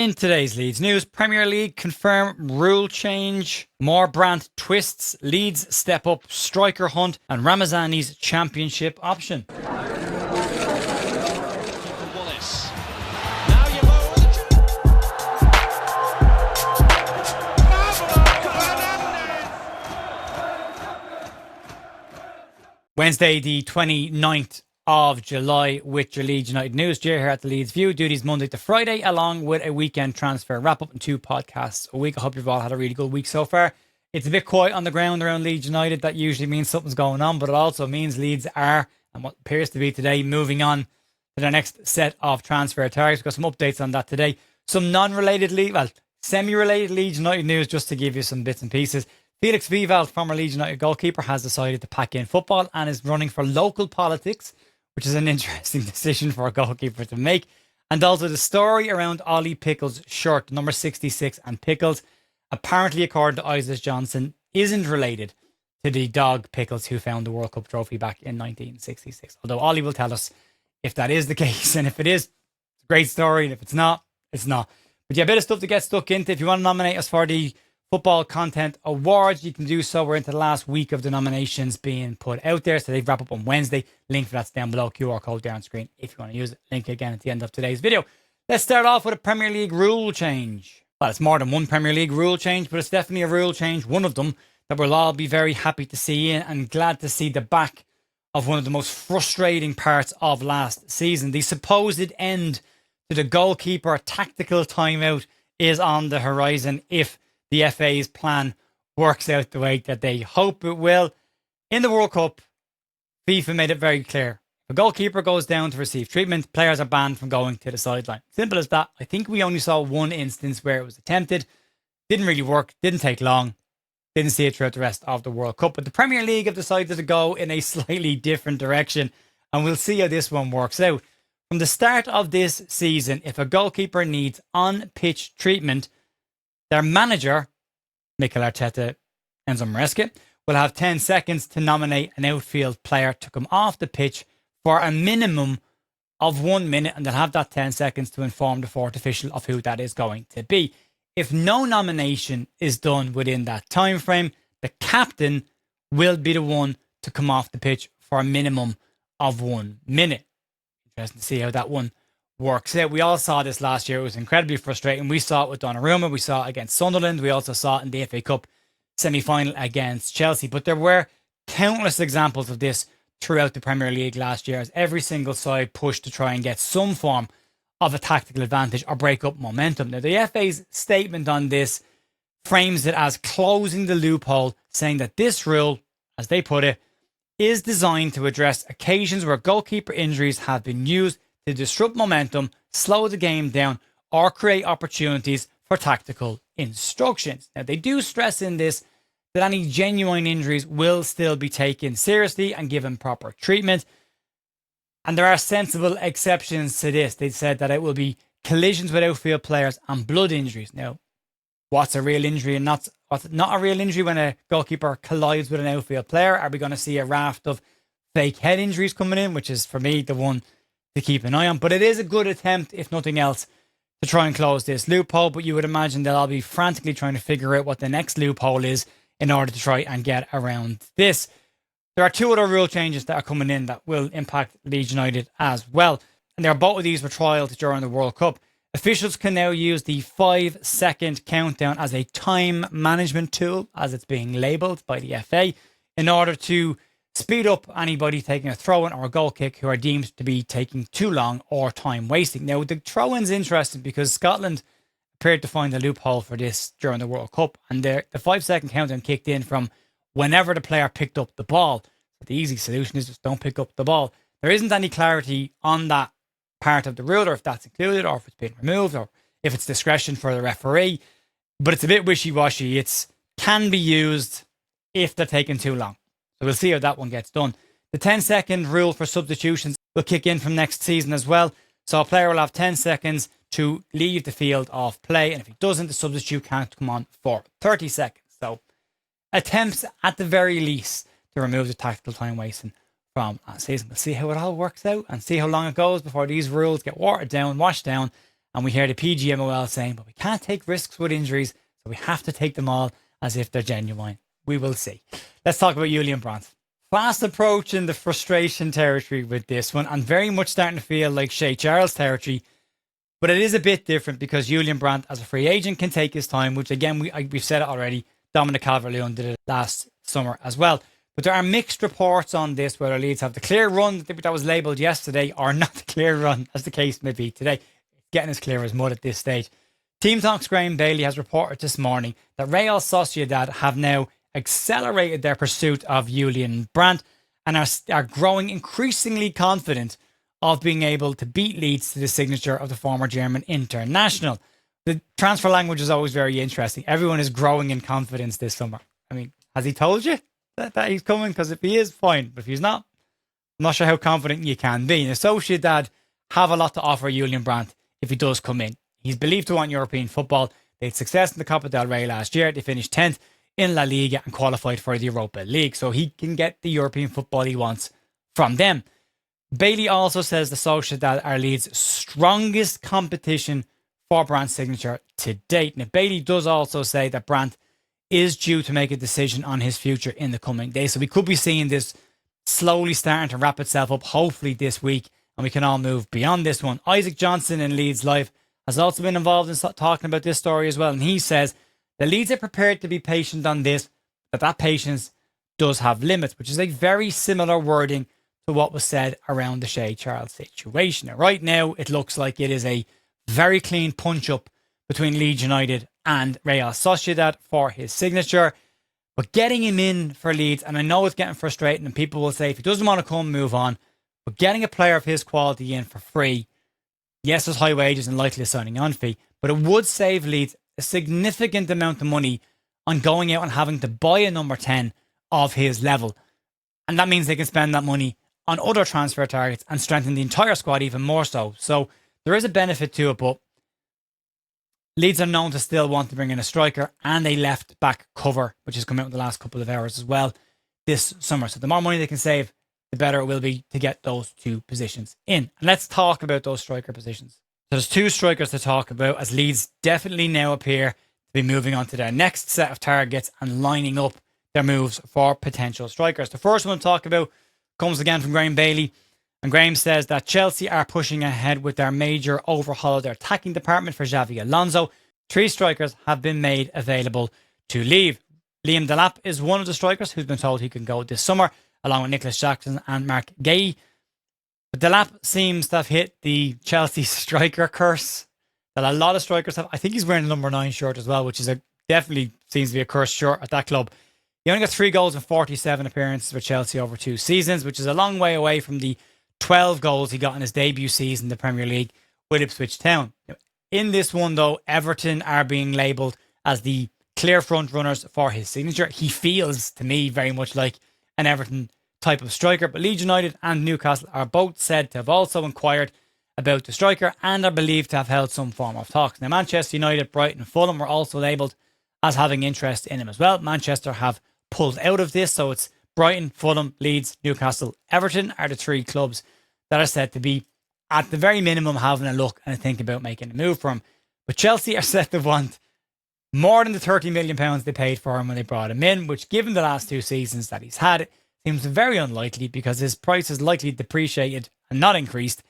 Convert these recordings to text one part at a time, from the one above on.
In today's Leeds news, Premier League confirm rule change, more Brandt twists, Leeds step up striker hunt, and Ramazani's championship option. Wednesday, the 29th of July, with your Leeds United news. Jay here at the Leeds View. Duties Monday to Friday, along with a weekend transfer wrap up and 2 podcasts a week. I hope you've all had a really good week so far. It's a bit quiet on the ground around Leeds United. That usually means something's going on, but it also means Leeds are, and what appears to be today, moving on to their next set of transfer targets. We've got some updates on that today. Some non-related, semi-related Leeds United news, just to give you some bits and pieces. Felix Vival, former Leeds United goalkeeper, has decided to pack in football and is running for local politics, which is an interesting decision for a goalkeeper to make. And also the story around Ollie Pickles' shirt, number 66, and Pickles, apparently, according to Isaac Johnson, isn't related to the dog Pickles who found the World Cup trophy back in 1966. Although Ollie will tell us if that is the case, and if it is, it's a great story, and if it's not, it's not. But yeah, a bit of stuff to get stuck into. If you want to nominate us for the Football Content Awards, you can do so. We're into the last week of the nominations being put out there, so they wrap up on Wednesday. Link for that's down below, QR code there on screen if you want to use it. Link again at the end of today's video. Let's start off with a Premier League rule change. Well, it's more than one Premier League rule change, but it's definitely a rule change, one of them that we'll all be very happy to see in, and glad to see the back of one of the most frustrating parts of last season. The supposed end to the goalkeeper tactical timeout is on the horizon if the FA's plan works out the way that they hope it will. In the World Cup, FIFA made it very clear. If a goalkeeper goes down to receive treatment, players are banned from going to the sideline. Simple as that. I think we only saw one instance where it was attempted. Didn't really work. Didn't take long. Didn't see it throughout the rest of the World Cup. But the Premier League have decided to go in a slightly different direction. And we'll see how this one works out. From the start of this season, if a goalkeeper needs on-pitch treatment, their manager, Mikel Arteta, Enzo Maresca, will have 10 seconds to nominate an outfield player to come off the pitch for a minimum of 1 minute, and they'll have that 10 seconds to inform the fourth official of who that is going to be. If no nomination is done within that time frame, the captain will be the one to come off the pitch for a minimum of 1 minute. Interesting to see how that one works out. We all saw this last year. It was incredibly frustrating. We saw it with Donnarumma. We saw it against Sunderland. We also saw it in the FA Cup semi-final against Chelsea. But there were countless examples of this throughout the Premier League last year, as every single side pushed to try and get some form of a tactical advantage or break up momentum. Now, the FA's statement on this frames it as closing the loophole, saying that this rule, as they put it, is designed to address occasions where goalkeeper injuries have been used to disrupt momentum, slow the game down, or create opportunities for tactical instructions. Now, they do stress in this that any genuine injuries will still be taken seriously and given proper treatment. And there are sensible exceptions to this. They said that it will be collisions with outfield players and blood injuries. Now, what's a real injury and what's not a real injury when a goalkeeper collides with an outfield player? Are we going to see a raft of fake head injuries coming in, which is, for me, the one to keep an eye on? But it is a good attempt, if nothing else, to try and close this loophole. But you would imagine they'll all be frantically trying to figure out what the next loophole is in order to try and get around this. There are 2 other rule changes that are coming in that will impact Leeds United as well. And both of these were trialled during the World Cup. Officials can now use the 5-second countdown as a time management tool, as it's being labelled by the FA, in order to speed up anybody taking a throw-in or a goal kick who are deemed to be taking too long or time wasting. Now, the throw-in's interesting because Scotland appeared to find a loophole for this during the World Cup, and the 5-second countdown kicked in from whenever the player picked up the ball. So the easy solution is just don't pick up the ball. There isn't any clarity on that part of the rule, or if that's included, or if it's been removed, or if it's discretion for the referee. But it's a bit wishy-washy. It can be used if they're taking too long. So we'll see how that one gets done. The 10-second rule for substitutions will kick in from next season as well. So a player will have 10 seconds to leave the field off play. And if he doesn't, the substitute can't come on for 30 seconds. So attempts at the very least to remove the tactical time wasting from last season. We'll see how it all works out and see how long it goes before these rules get watered down, washed down, And we hear the PGMOL saying, but we can't take risks with injuries, so we have to take them all as if they're genuine. We will see. Let's talk about Julian Brandt. Fast approaching the frustration territory with this one, and very much starting to feel like Shea Charles territory. But it is a bit different because Julian Brandt, as a free agent, can take his time, which again, we've said it already. Dominic Calvert-Lewin did it last summer as well. But there are mixed reports on this, whether Leeds have the clear run that was labelled yesterday or not the clear run, as the case may be today. Getting as clear as mud at this stage. Team Talk's Graham Bailey has reported this morning that Real Sociedad have now accelerated their pursuit of Julian Brandt and are growing increasingly confident of being able to beat Leeds to the signature of the former German international. The transfer language is always very interesting. Everyone is growing in confidence this summer. I mean, has he told you that he's coming? Because if he is, fine. But if he's not, I'm not sure how confident you can be. And Sociedad have a lot to offer Julian Brandt if he does come in. He's believed to want European football. They had success in the Copa del Rey last year. They finished 10th in La Liga and qualified for the Europa League. So he can get the European football he wants from them. Bailey also says the Sociedad are Leeds' strongest competition for Brandt's signature to date. Now, Bailey does also say that Brandt is due to make a decision on his future in the coming days. So we could be seeing this slowly starting to wrap itself up, hopefully this week, and we can all move beyond this one. Isaac Johnson in Leeds Live has also been involved in talking about this story as well. And he says the Leeds are prepared to be patient on this, but that patience does have limits, which is a very similar wording to what was said around the Shea Charles situation. Now, right now, it looks like it is a very clean punch-up between Leeds United and Real Sociedad for his signature. But getting him in for Leeds, and I know it's getting frustrating, and people will say if he doesn't want to come, move on. But getting a player of his quality in for free, yes, there's high wages and likely a signing on fee, but it would save Leeds a significant amount of money on going out and having to buy a number 10 of his level. And that means they can spend that money on other transfer targets and strengthen the entire squad even more so. So there is a benefit to it, but Leeds are known to still want to bring in a striker and a left back cover, which has come out in the last couple of hours as well this summer. So the more money they can save, the better it will be to get those two positions in. And let's talk about those striker positions. So there's two strikers to talk about, as Leeds definitely now appear to be moving on to their next set of targets and lining up their moves for potential strikers. The first one to talk about comes again from Graham Bailey. And Graham says that Chelsea are pushing ahead with their major overhaul of their attacking department for Xavi Alonso. 3 strikers have been made available to leave. Liam Delap is one of the strikers who's been told he can go this summer, along with Nicholas Jackson and Mark Gay. But Delap seems to have hit the Chelsea striker curse that a lot of strikers have. I think he's wearing the number 9 shirt as well, which is definitely seems to be a cursed shirt at that club. He only got 3 goals in 47 appearances for Chelsea over 2 seasons, which is a long way away from the 12 goals he got in his debut season in the Premier League with Ipswich Town. In this one, though, Everton are being labelled as the clear front runners for his signature. He feels, to me, very much like an Everton type of striker, but Leeds United and Newcastle are both said to have also inquired about the striker and are believed to have held some form of talks. Now, Manchester United, Brighton and Fulham were also labelled as having interest in him as well. Manchester have pulled out of this, so it's Brighton, Fulham, Leeds, Newcastle, Everton are the 3 clubs that are said to be, at the very minimum, having a look and a think about making a move for him. But Chelsea are said to want more than the £30 million they paid for him when they brought him in, which, given the last 2 seasons that he's had, seems very unlikely because his price is likely depreciated and not increased,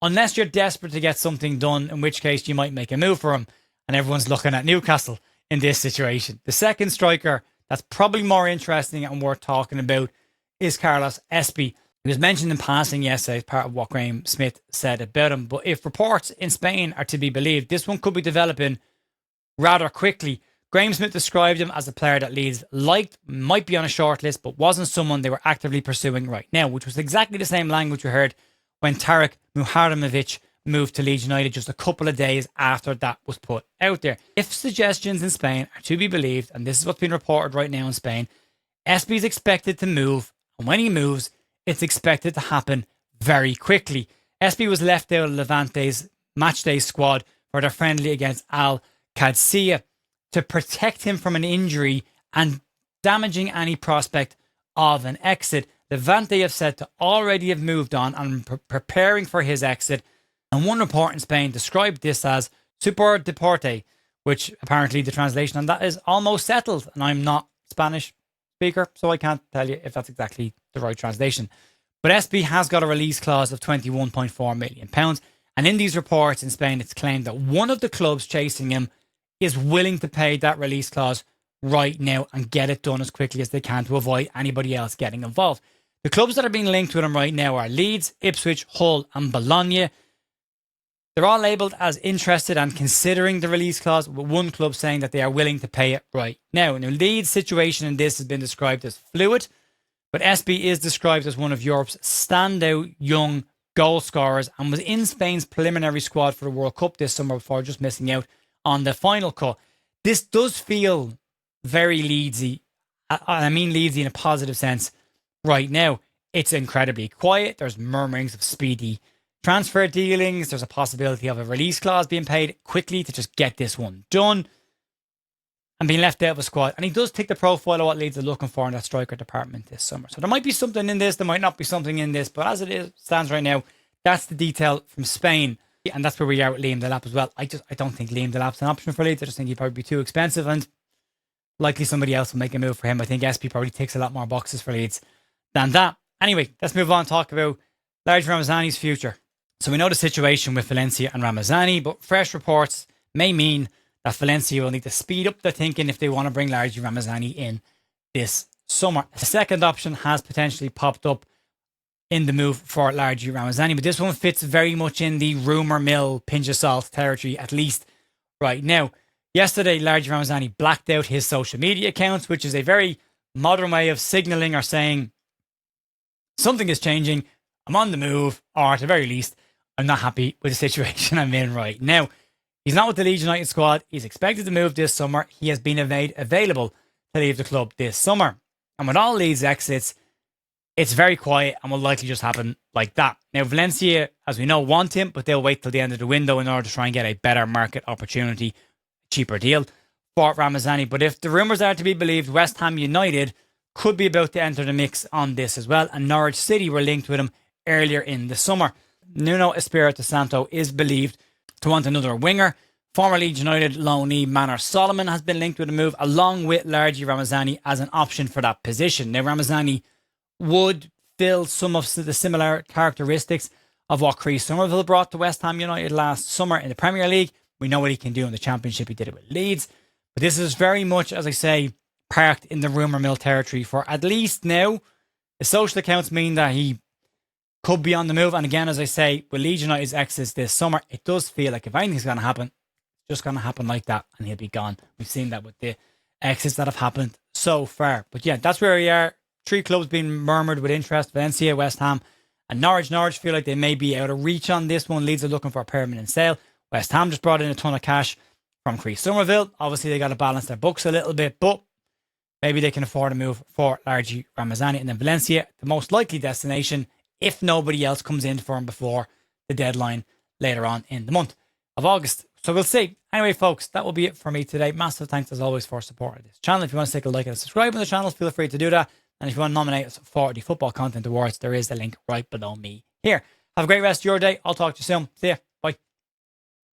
unless you're desperate to get something done, in which case you might make a move for him. And everyone's looking at Newcastle in this situation. The second striker that's probably more interesting and worth talking about is Carlos Espí. He was mentioned in passing yesterday as part of what Graham Smith said about him. But if reports in Spain are to be believed, this one could be developing rather quickly. Graham Smith described him as a player that Leeds liked, might be on a short list, but wasn't someone they were actively pursuing right now, which was exactly the same language we heard when Tarek Muharramovic moved to Leeds United just a couple of days after that was put out there. If suggestions in Spain are to be believed, and this is what's been reported right now in Spain, Espí is expected to move, and when he moves, it's expected to happen very quickly. Espí was left out of Levante's matchday squad for their friendly against Al Qadsiya to protect him from an injury and damaging any prospect of an exit. Levante have said to already have moved on and preparing for his exit. And one report in Spain described this as super deporte, which apparently the translation on that is almost settled. And I'm not Spanish speaker, so I can't tell you if that's exactly the right translation. But Espí has got a release clause of £21.4 million. And in these reports in Spain, it's claimed that one of the clubs chasing him is willing to pay that release clause right now and get it done as quickly as they can to avoid anybody else getting involved. The clubs that are being linked with him right now are Leeds, Ipswich, Hull and Bologna. They're all labelled as interested and considering the release clause, with one club saying that they are willing to pay it right now. Now, Leeds' situation in this has been described as fluid, but Espí is described as one of Europe's standout young goal scorers and was in Spain's preliminary squad for the World Cup this summer before just missing out on the final cut. This does feel very Leedsy. I mean Leedsy in a positive sense right now. It's incredibly quiet. There's murmurings of speedy transfer dealings. There's a possibility of a release clause being paid quickly to just get this one done and being left out of a squad. And he does tick the profile of what Leeds are looking for in that striker department this summer. So there might be something in this, there might not be something in this, but as it stands right now, that's the detail from Spain. And that's where we are with Liam Delap as well. I don't think Liam Delap's an option for Leeds. I just think he'd probably be too expensive and likely somebody else will make a move for him. I think Espí probably ticks a lot more boxes for Leeds than that. Anyway, let's move on and talk about Largie Ramazani's future. So we know the situation with Valencia and Ramazani, but fresh reports may mean that Valencia will need to speed up their thinking if they want to bring Largie Ramazani in this summer. The second option has potentially popped up in the move for Largie Ramazani, but this one fits very much in the rumour mill, pinch of salt territory, at least right now. Yesterday, Largie Ramazani blacked out his social media accounts, which is a very modern way of signalling or saying something is changing, I'm on the move, or at the very least, I'm not happy with the situation I'm in right now. He's not with the Leeds United squad. He's expected to move this summer. He has been available to leave the club this summer. And with all Leeds exits, it's very quiet and will likely just happen like that. Now, Valencia, as we know, want him, but they'll wait till the end of the window in order to try and get a better market opportunity, cheaper deal for Ramazani. But if the rumours are to be believed, West Ham United could be about to enter the mix on this as well. And Norwich City were linked with him earlier in the summer. Nuno Espirito Santo is believed to want another winger. Former Leeds United loanee Manor Solomon has been linked with a move along with Largie Ramazani as an option for that position. Now, Ramazani would fill some of the similar characteristics of what Chris Somerville brought to West Ham United last summer in the Premier League. We know what he can do in the Championship. He did it with Leeds. But this is very much, as I say, parked in the rumour mill territory for at least now. The social accounts mean that he could be on the move. And again, as I say, with Leeds United's exits this summer, it does feel like if anything's going to happen, it's just going to happen like that and he'll be gone. We've seen that with the exits that have happened so far. But yeah, that's where we are. 3 clubs being murmured with interest: Valencia, West Ham and Norwich. Norwich feel like they may be out of reach on this one. Leeds are looking for a permanent sale. West Ham just brought in a ton of cash from Chris Somerville. Obviously, they got to balance their books a little bit, but maybe they can afford a move for Largie Ramazani. And then Valencia, the most likely destination, if nobody else comes in for him before the deadline later on in the month of August. So we'll see. Anyway, folks, that will be it for me today. Massive thanks as always for supporting this channel. If you want to take a like and subscribe on the channel, feel free to do that. And if you want to nominate us for the Football Content Awards, there is a link right below me here. Have a great rest of your day. I'll talk to you soon. See ya.